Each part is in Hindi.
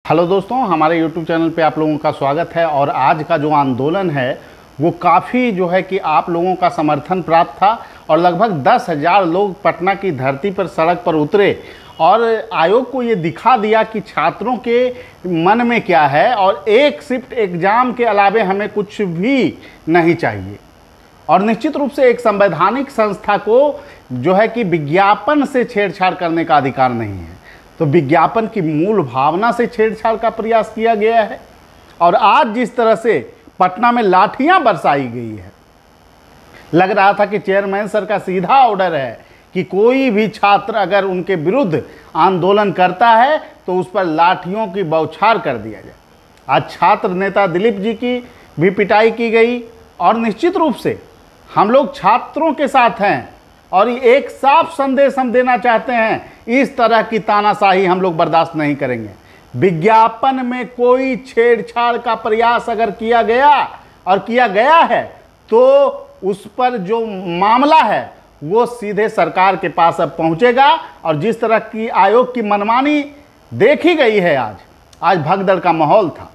हेलो दोस्तों, हमारे YouTube चैनल पे आप लोगों का स्वागत है। और आज का जो आंदोलन है वो काफ़ी जो है कि आप लोगों का समर्थन प्राप्त था और लगभग 10,000 लोग पटना की धरती पर सड़क पर उतरे और आयोग को ये दिखा दिया कि छात्रों के मन में क्या है और एक शिफ्ट एग्ज़ाम के अलावे हमें कुछ भी नहीं चाहिए। और निश्चित रूप से एक संवैधानिक संस्था को जो है कि विज्ञापन से छेड़छाड़ करने का अधिकार नहीं है, तो विज्ञापन की मूल भावना से छेड़छाड़ का प्रयास किया गया है। और आज जिस तरह से पटना में लाठियां बरसाई गई है, लग रहा था कि चेयरमैन सर का सीधा ऑर्डर है कि कोई भी छात्र अगर उनके विरुद्ध आंदोलन करता है तो उस पर लाठियों की बौछार कर दिया जाए। आज छात्र नेता दिलीप जी की भी पिटाई की गई और निश्चित रूप से हम लोग छात्रों के साथ हैं और एक साफ संदेश हम देना चाहते हैं, इस तरह की तानाशाही हम लोग बर्दाश्त नहीं करेंगे। विज्ञापन में कोई छेड़छाड़ का प्रयास अगर किया गया और किया गया है तो उस पर जो मामला है वो सीधे सरकार के पास अब पहुंचेगा। और जिस तरह की आयोग की मनमानी देखी गई है, आज भगदड़ का माहौल था।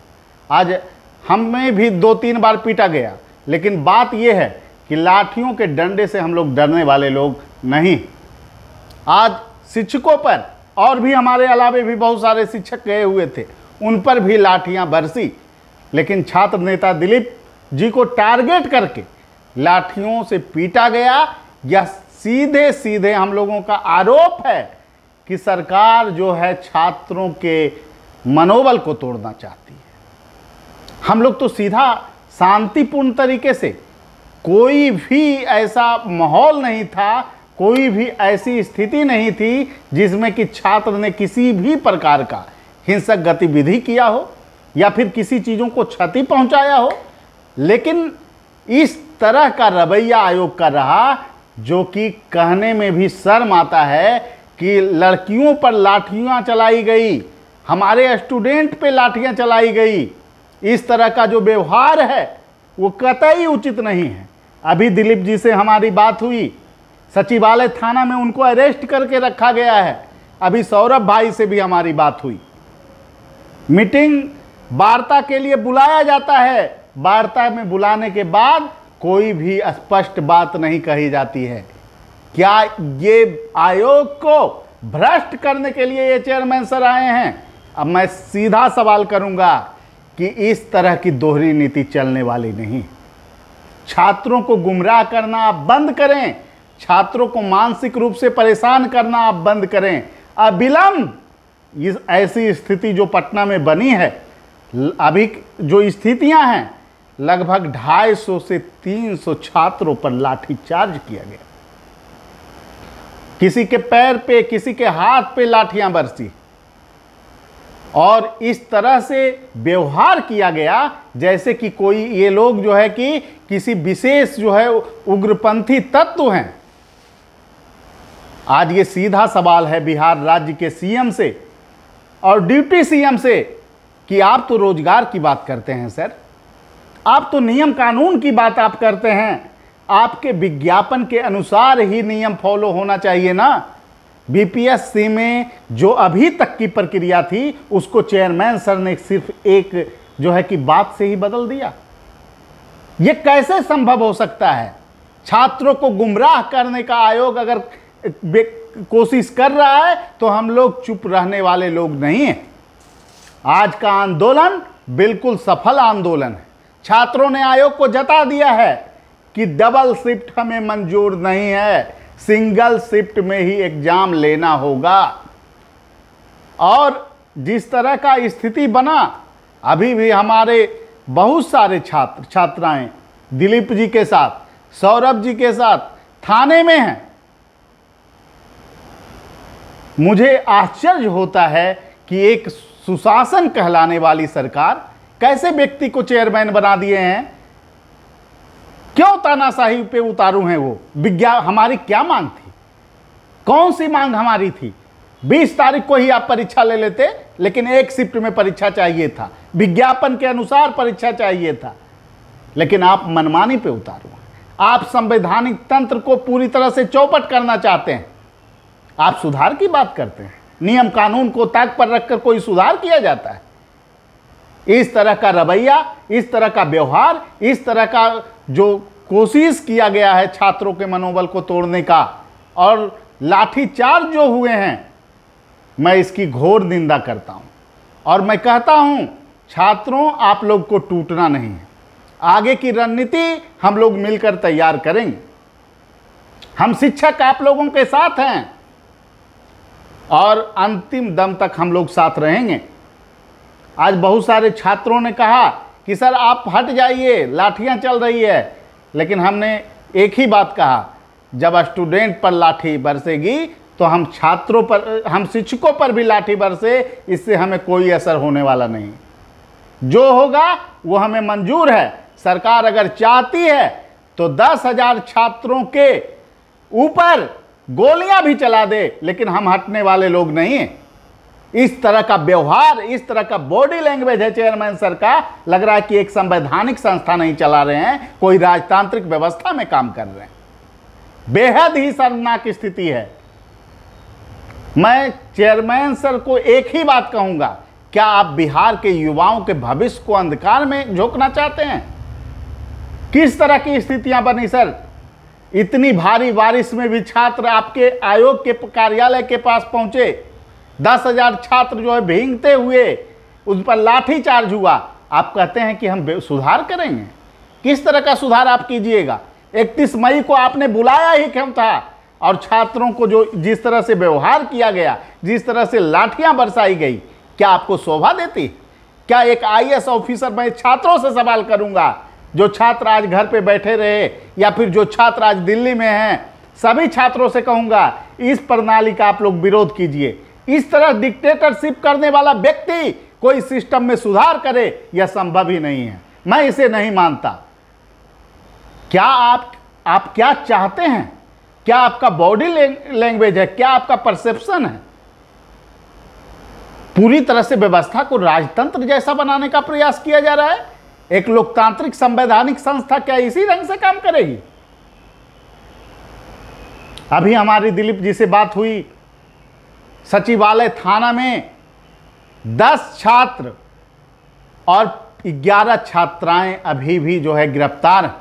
आज हमें भी 2-3 बार पीटा गया, लेकिन बात यह है कि लाठियों के डंडे से हम लोग डरने वाले लोग नहीं। आज शिक्षकों पर और भी हमारे अलावे भी बहुत सारे शिक्षक गए हुए थे, उन पर भी लाठियां बरसी, लेकिन छात्र नेता दिलीप जी को टारगेट करके लाठियों से पीटा गया। यह सीधे सीधे हम लोगों का आरोप है कि सरकार जो है छात्रों के मनोबल को तोड़ना चाहती है। हम लोग तो सीधा शांतिपूर्ण तरीके से, कोई भी ऐसा माहौल नहीं था, कोई भी ऐसी स्थिति नहीं थी जिसमें कि छात्र ने किसी भी प्रकार का हिंसक गतिविधि किया हो या फिर किसी चीज़ों को क्षति पहुंचाया हो। लेकिन इस तरह का रवैया आयोग का रहा जो कि कहने में भी शर्म आता है कि लड़कियों पर लाठियां चलाई गई, हमारे स्टूडेंट पे लाठियां चलाई गई। इस तरह का जो व्यवहार है वो कतई उचित नहीं है। अभी दिलीप जी से हमारी बात हुई, सचिवालय थाना में उनको अरेस्ट करके रखा गया है। अभी सौरभ भाई से भी हमारी बात हुई। मीटिंग वार्ता के लिए बुलाया जाता है, वार्ता में बुलाने के बाद कोई भी स्पष्ट बात नहीं कही जाती है। क्या ये आयोग को भ्रष्ट करने के लिए ये चेयरमैन सर आए हैं? अब मैं सीधा सवाल करूंगा कि इस तरह की दोहरी नीति चलने वाली नहीं। छात्रों को गुमराह करना आप बंद करें, छात्रों को मानसिक रूप से परेशान करना आप बंद करें। अविलंब इस ऐसी स्थिति जो पटना में बनी है, अभी जो स्थितियां हैं, लगभग 250 से 300 छात्रों पर लाठीचार्ज किया गया। किसी के पैर पे, किसी के हाथ पे लाठियां बरसी और इस तरह से व्यवहार किया गया जैसे कि कोई ये लोग जो है कि किसी विशेष जो है उग्रपंथी तत्व हैं। आज ये सीधा सवाल है बिहार राज्य के सीएम से और डिप्टी सीएम से कि आप तो रोजगार की बात करते हैं सर, आप तो नियम कानून की बात आप करते हैं, आपके विज्ञापन के अनुसार ही नियम फॉलो होना चाहिए ना। बीपीएससी में जो अभी तक की प्रक्रिया थी उसको चेयरमैन सर ने सिर्फ एक जो है कि बात से ही बदल दिया। ये कैसे संभव हो सकता है? छात्रों को गुमराह करने का आयोग अगर कोशिश कर रहा है तो हम लोग चुप रहने वाले लोग नहीं हैं। आज का आंदोलन बिल्कुल सफल आंदोलन है। छात्रों ने आयोग को जता दिया है कि डबल शिफ्ट हमें मंजूर नहीं है, सिंगल शिफ्ट में ही एग्जाम लेना होगा। और जिस तरह का स्थिति बना, अभी भी हमारे बहुत सारे छात्र छात्राएं दिलीप जी के साथ, सौरभ जी के साथ थाने में हैं। मुझे आश्चर्य होता है कि एक सुशासन कहलाने वाली सरकार कैसे व्यक्ति को चेयरमैन बना दिए हैं। क्यों तानाशाही पे उतारू हैं वो? हमारी क्या मांग थी? कौन सी मांग हमारी थी? 20 तारीख को ही आप परीक्षा ले लेते, लेकिन एक शिफ्ट में परीक्षा चाहिए था, विज्ञापन के अनुसार परीक्षा चाहिए था, लेकिन आप मनमानी पे उतारू हैं। आप संवैधानिक तंत्र को पूरी तरह से चौपट करना चाहते हैं। आप सुधार की बात करते हैं, नियम कानून को ताक पर रखकर कोई सुधार किया जाता है? इस तरह का रवैया, इस तरह का व्यवहार, इस तरह का जो कोशिश किया गया है छात्रों के मनोबल को तोड़ने का और लाठीचार्ज जो हुए हैं, मैं इसकी घोर निंदा करता हूं। और मैं कहता हूं छात्रों, आप लोग को टूटना नहीं है। आगे की रणनीति हम लोग मिलकर तैयार करेंगे। हम शिक्षक आप लोगों के साथ हैं और अंतिम दम तक हम लोग साथ रहेंगे। आज बहुत सारे छात्रों ने कहा कि सर आप हट जाइए, लाठियां चल रही है, लेकिन हमने एक ही बात कहा, जब स्टूडेंट पर लाठी बरसेगी तो हम छात्रों पर, हम शिक्षकों पर भी लाठी बरसे, इससे हमें कोई असर होने वाला नहीं। जो होगा वो हमें मंजूर है। सरकार अगर चाहती है तो 10,000 छात्रों के ऊपर गोलियां भी चला दे, लेकिन हम हटने वाले लोग नहीं हैं। इस तरह का व्यवहार, इस तरह का बॉडी लैंग्वेज है चेयरमैन सर का, लग रहा है कि एक संवैधानिक संस्था नहीं चला रहे हैं, कोई राजतांत्रिक व्यवस्था में काम कर रहे हैं। बेहद ही शर्मनाक स्थिति है। मैं चेयरमैन सर को एक ही बात कहूंगा, क्या आप बिहार के युवाओं के भविष्य को अंधकार में झोंकना चाहते हैं? किस तरह की स्थितियां बनी सर? इतनी भारी बारिश में भी छात्र आपके आयोग के कार्यालय के पास पहुंचे, 10,000 छात्र जो है भीगते हुए, उन पर लाठीचार्ज हुआ। आप कहते हैं कि हम सुधार करेंगे। किस तरह का सुधार आप कीजिएगा? 31 मई को आपने बुलाया ही क्यों था? और छात्रों को जो जिस तरह से व्यवहार किया गया, जिस तरह से लाठियां बरसाई गई, क्या आपको शोभा देती? क्या एक IAS ऑफिसर, मैं छात्रों से सवाल करूंगा, जो छात्र आज घर पे बैठे रहे या फिर जो छात्र आज दिल्ली में हैं, सभी छात्रों से कहूंगा इस प्रणाली का आप लोग विरोध कीजिए। इस तरह डिक्टेटरशिप करने वाला व्यक्ति कोई सिस्टम में सुधार करे, यह संभव ही नहीं है। मैं इसे नहीं मानता। क्या आप क्या चाहते हैं? क्या आपका बॉडी लैंग्वेज है? क्या आपका परसेप्शन है? पूरी तरह से व्यवस्था को राजतंत्र जैसा बनाने का प्रयास किया जा रहा है। एक लोकतांत्रिक संवैधानिक संस्था क्या इसी रंग से काम करेगी? अभी हमारी दिलीप जी से बात हुई, सचिवालय थाना में 10 छात्र और 11 छात्राएं अभी भी जो है गिरफ्तार हैं।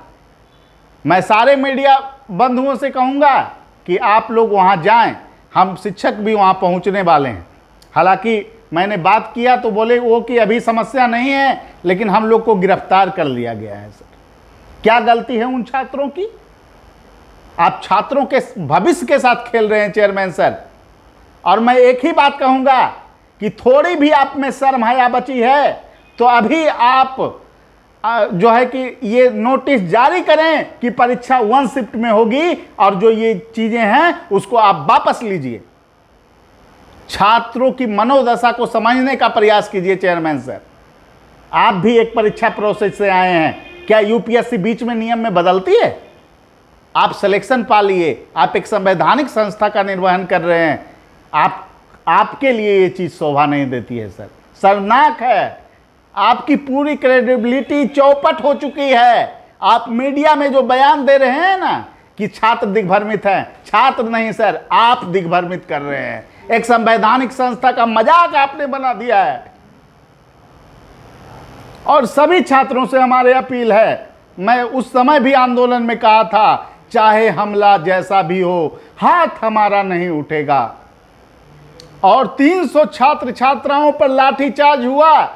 मैं सारे मीडिया बंधुओं से कहूंगा कि आप लोग वहां जाएं, हम शिक्षक भी वहां पहुंचने वाले हैं। हालांकि मैंने बात किया तो बोले वो कि अभी समस्या नहीं है, लेकिन हम लोग को गिरफ्तार कर लिया गया है। सर, क्या गलती है उन छात्रों की? आप छात्रों के भविष्य के साथ खेल रहे हैं चेयरमैन सर। और मैं एक ही बात कहूंगा कि थोड़ी भी आप में शर्म हया बची है तो अभी आप जो है कि ये नोटिस जारी करें कि परीक्षा 1 शिफ्ट में होगी और जो ये चीजें हैं उसको आप वापस लीजिए। छात्रों की मनोदशा को समझने का प्रयास कीजिए चेयरमैन सर। आप भी एक परीक्षा प्रोसेस से आए हैं। क्या यूपीएससी बीच में नियम में बदलती है? आप सिलेक्शन पा लिए, आप एक संवैधानिक संस्था का निर्वहन कर रहे हैं, आपके लिए ये चीज शोभा नहीं देती है सर। शर्मनाक है। आपकी पूरी क्रेडिबिलिटी चौपट हो चुकी है। आप मीडिया में जो बयान दे रहे हैं ना कि छात्र दिग्भ्रमित हैं, छात्र नहीं सर, आप दिग्भ्रमित कर रहे हैं। एक संवैधानिक संस्था का मजाक आपने बना दिया है। और सभी छात्रों से हमारे अपील है, मैं उस समय भी आंदोलन में कहा था, चाहे हमला जैसा भी हो, हाथ हमारा नहीं उठेगा। और 300 छात्र छात्राओं पर लाठीचार्ज हुआ,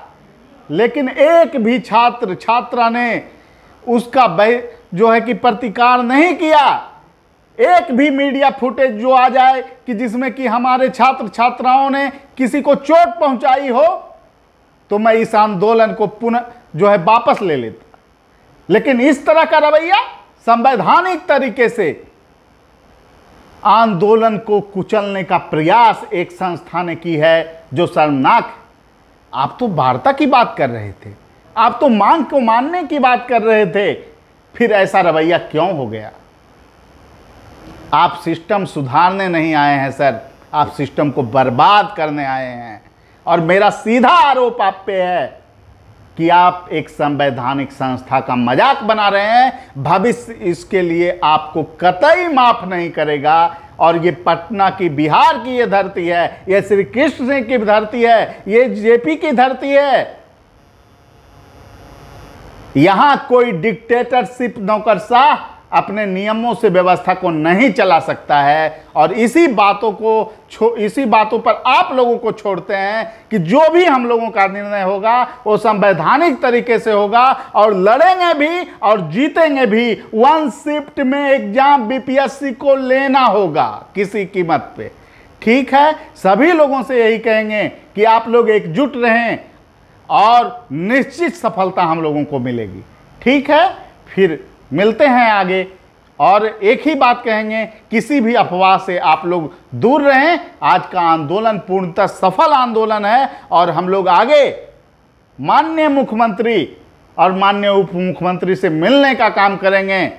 लेकिन एक भी छात्र छात्रा ने उसका जो है कि प्रतिकार नहीं किया। एक भी मीडिया फुटेज जो आ जाए कि जिसमें कि हमारे छात्र छात्राओं ने किसी को चोट पहुंचाई हो, तो मैं इस आंदोलन को पुनः जो है वापस ले लेता। लेकिन इस तरह का रवैया, संवैधानिक तरीके से आंदोलन को कुचलने का प्रयास एक संस्था ने की है, जो शर्मनाक है। आप तो वार्ता की बात कर रहे थे, आप तो मांग को मानने की बात कर रहे थे, फिर ऐसा रवैया क्यों हो गया? आप सिस्टम सुधारने नहीं आए हैं सर, आप सिस्टम को बर्बाद करने आए हैं। और मेरा सीधा आरोप आप पे है कि आप एक संवैधानिक संस्था का मजाक बना रहे हैं। भविष्य इसके लिए आपको कतई माफ नहीं करेगा। और ये पटना की, बिहार की ये धरती है, ये श्री कृष्ण की धरती है, ये जेपी की धरती है। यहां कोई डिक्टेटरशिप नौकरशाह अपने नियमों से व्यवस्था को नहीं चला सकता है। और इसी बातों पर आप लोगों को छोड़ते हैं कि जो भी हम लोगों का निर्णय होगा वो संवैधानिक तरीके से होगा, और लड़ेंगे भी और जीतेंगे भी। 1 शिफ्ट में एग्जाम बीपीएससी को लेना होगा किसी कीमत पे। ठीक है, सभी लोगों से यही कहेंगे कि आप लोग एकजुट रहें और निश्चित सफलता हम लोगों को मिलेगी। ठीक है, फिर मिलते हैं आगे। और एक ही बात कहेंगे, किसी भी अफवाह से आप लोग दूर रहें। आज का आंदोलन पूर्णतः सफल आंदोलन है और हम लोग आगे माननीय मुख्यमंत्री और माननीय उप मुख्यमंत्री से मिलने का काम करेंगे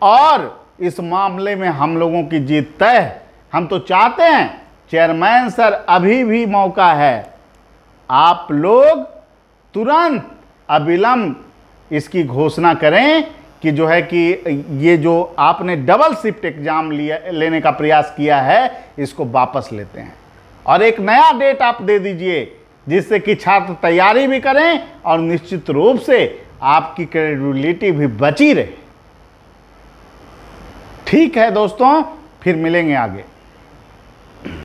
और इस मामले में हम लोगों की जीत तय है। हम तो चाहते हैं चेयरमैन सर, अभी भी मौका है, आप लोग तुरंत अविलंब इसकी घोषणा करें कि जो है कि ये जो आपने डबल शिफ्ट एग्जाम लेने का प्रयास किया है इसको वापस लेते हैं, और एक नया डेट आप दे दीजिए जिससे कि छात्र तैयारी भी करें और निश्चित रूप से आपकी क्रेडिबिलिटी भी बची रहे। ठीक है दोस्तों, फिर मिलेंगे आगे।